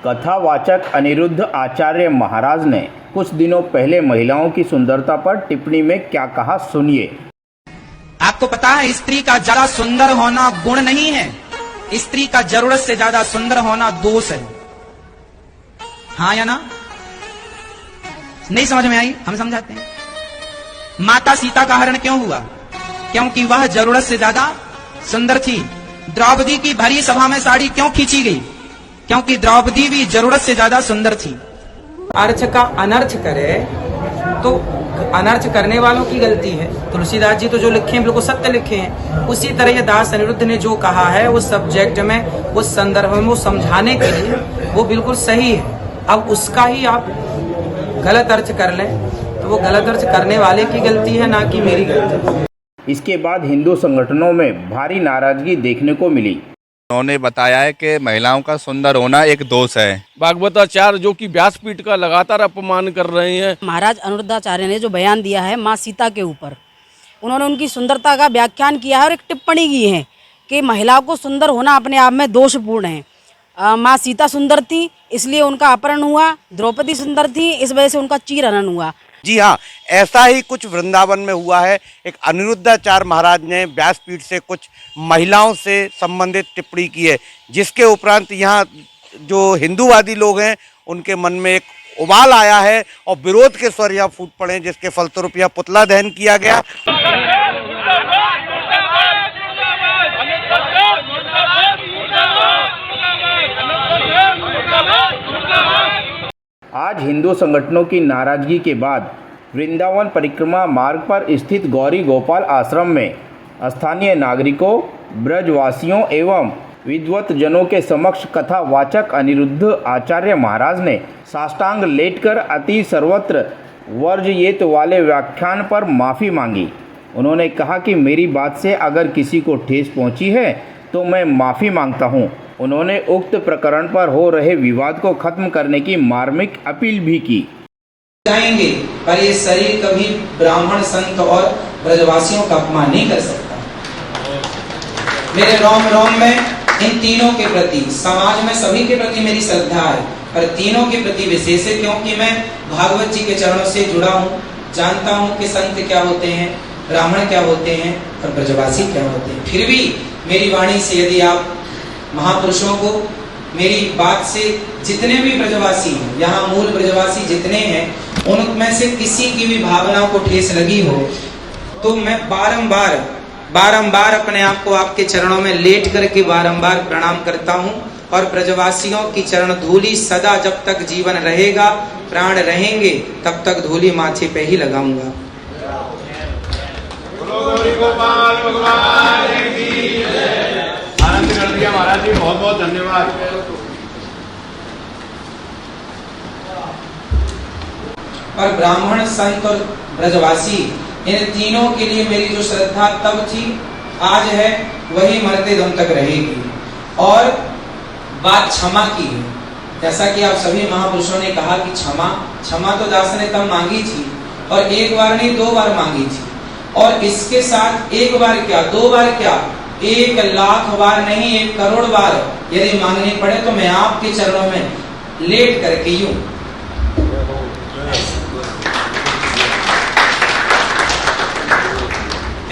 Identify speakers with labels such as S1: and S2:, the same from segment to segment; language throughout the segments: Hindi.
S1: कथावाचक अनिरुद्ध आचार्य महाराज ने कुछ दिनों पहले महिलाओं की सुंदरता पर टिप्पणी में क्या कहा, सुनिए।
S2: आपको पता है स्त्री का ज्यादा सुंदर होना गुण नहीं है, स्त्री का जरूरत से ज्यादा सुंदर होना दोष है। हाँ या ना? नहीं समझ में आई? हम समझाते हैं। माता सीता का हरण क्यों हुआ? क्योंकि वह जरूरत से ज्यादा सुंदर थी। द्रौपदी की भरी सभा में साड़ी क्यों खींची गई? क्योंकि द्रौपदी भी जरूरत से ज्यादा सुंदर थी। अर्थ का अनर्थ करे तो अनर्थ करने वालों की गलती है। तुलसीदास जी तो जो लिखे हैं बिल्कुल सत्य लिखे हैं। उसी तरह ये दास अनिरुद्ध ने जो कहा है उस सब्जेक्ट में, उस संदर्भ में, वो समझाने के लिए वो बिल्कुल सही है। अब उसका ही आप गलत अर्थ कर लें तो वो गलत अर्थ करने वाले की गलती है, ना कि मेरी गलती।
S1: इसके बाद हिंदू संगठनों में भारी नाराजगी देखने को मिली।
S3: उन्होंने बताया है कि महिलाओं का सुंदर होना एक दोष है।
S4: भागवताचार्य जो कि व्यासपीठ का लगातार अपमान कर रहे हैं।
S5: महाराज अनिरुद्धाचार्य ने जो बयान दिया है माँ सीता के ऊपर, उन्होंने उनकी सुंदरता का व्याख्यान किया है और एक टिप्पणी की है कि महिलाओं को सुंदर होना अपने आप में दोषपूर्ण है। माँ सीता सुंदर थी इसलिए उनका अपहरण हुआ, द्रौपदी सुंदर थी इस वजह से उनका चीरहरण हुआ।
S6: जी हाँ, ऐसा ही कुछ वृंदावन में हुआ है। एक अनिरुद्धाचार्य महाराज ने व्यासपीठ से कुछ महिलाओं से संबंधित टिप्पणी की है, जिसके उपरांत यहाँ जो हिंदूवादी लोग हैं उनके मन में एक उबाल आया है और विरोध के स्वर यहाँ फूट पड़े, जिसके फलस्वरूप यहाँ पुतला दहन किया गया।
S1: आज हिंदू संगठनों की नाराजगी के बाद वृंदावन परिक्रमा मार्ग पर स्थित गौरी गोपाल आश्रम में स्थानीय नागरिकों, ब्रजवासियों एवं विद्वत जनों के समक्ष कथावाचक अनिरुद्ध आचार्य महाराज ने साष्टांग लेटकर अति सर्वत्र वर्जयेत वाले व्याख्यान पर माफ़ी मांगी। उन्होंने कहा कि मेरी बात से अगर किसी को ठेस पहुंची है तो मैं माफ़ी मांगता हूं। उन्होंने उक्त प्रकरण पर हो रहे विवाद को खत्म करने की मार्मिक अपील भी की।
S2: जाएंगे पर ये शरीर कभी ब्राह्मण, संत और ब्रजवासियों का अपमान नहीं कर सकता। मेरे रोम रोम में इन तीनों के प्रति, समाज में सभी के प्रति मेरी श्रद्धा है, पर तीनों के प्रति विशेष है क्योंकि मैं भागवत जी के चरणों से जुड़ा हूँ। जानता हूँ कि संत क्या होते हैं, ब्राह्मण क्या होते हैं और ब्रजवासी क्या होते हैं। फिर भी मेरी वाणी से यदि आप महापुरुषों को मेरी बात से जितने भी ब्रजवासी हैं, यहाँ मूल ब्रजवासी जितने हैं, उनमें से किसी की भी भावनाओं को ठेस लगी हो तो मैं बारंबार अपने आप को आपके चरणों में लेट करके बारंबार प्रणाम करता हूँ। और ब्रजवासियों की चरण धूली सदा जब तक जीवन रहेगा, प्राण रहेंगे, तब तक धूली माथे पे ही लगाऊंगा।
S7: आनंद कर दिया महाराज जी, बहुत बहुत धन्यवाद।
S2: और ब्राह्मण, संत और ब्रजवासी इन तीनों के लिए मेरी जो श्रद्धा तब थी, आज है, वही मरते दम तक रहेगी। और बात क्षमा की है, जैसा कि आप सभी महापुरुषों ने कहा कि क्षमा तो दास ने तब मांगी थी और एक बार नहीं 2 बार मांगी थी। और इसके साथ एक बार क्या, 2 बार क्या, 1,00,000 बार नहीं, 1 करोड़ बार यदि मांगनी पड़े तो मैं आपके चरणों में लेट करके यूं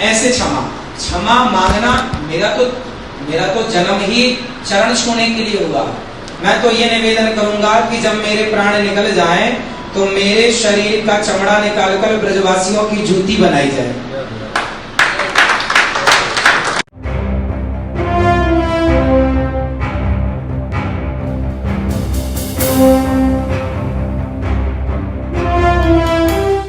S2: ऐसे क्षमा मांगना मेरा तो जन्म ही चरण छूने के लिए हुआ। मैं तो ये निवेदन करूंगा कि जब मेरे प्राण निकल जाएं तो मेरे शरीर का चमड़ा निकालकर ब्रजवासियों की जूती बनाई जाए।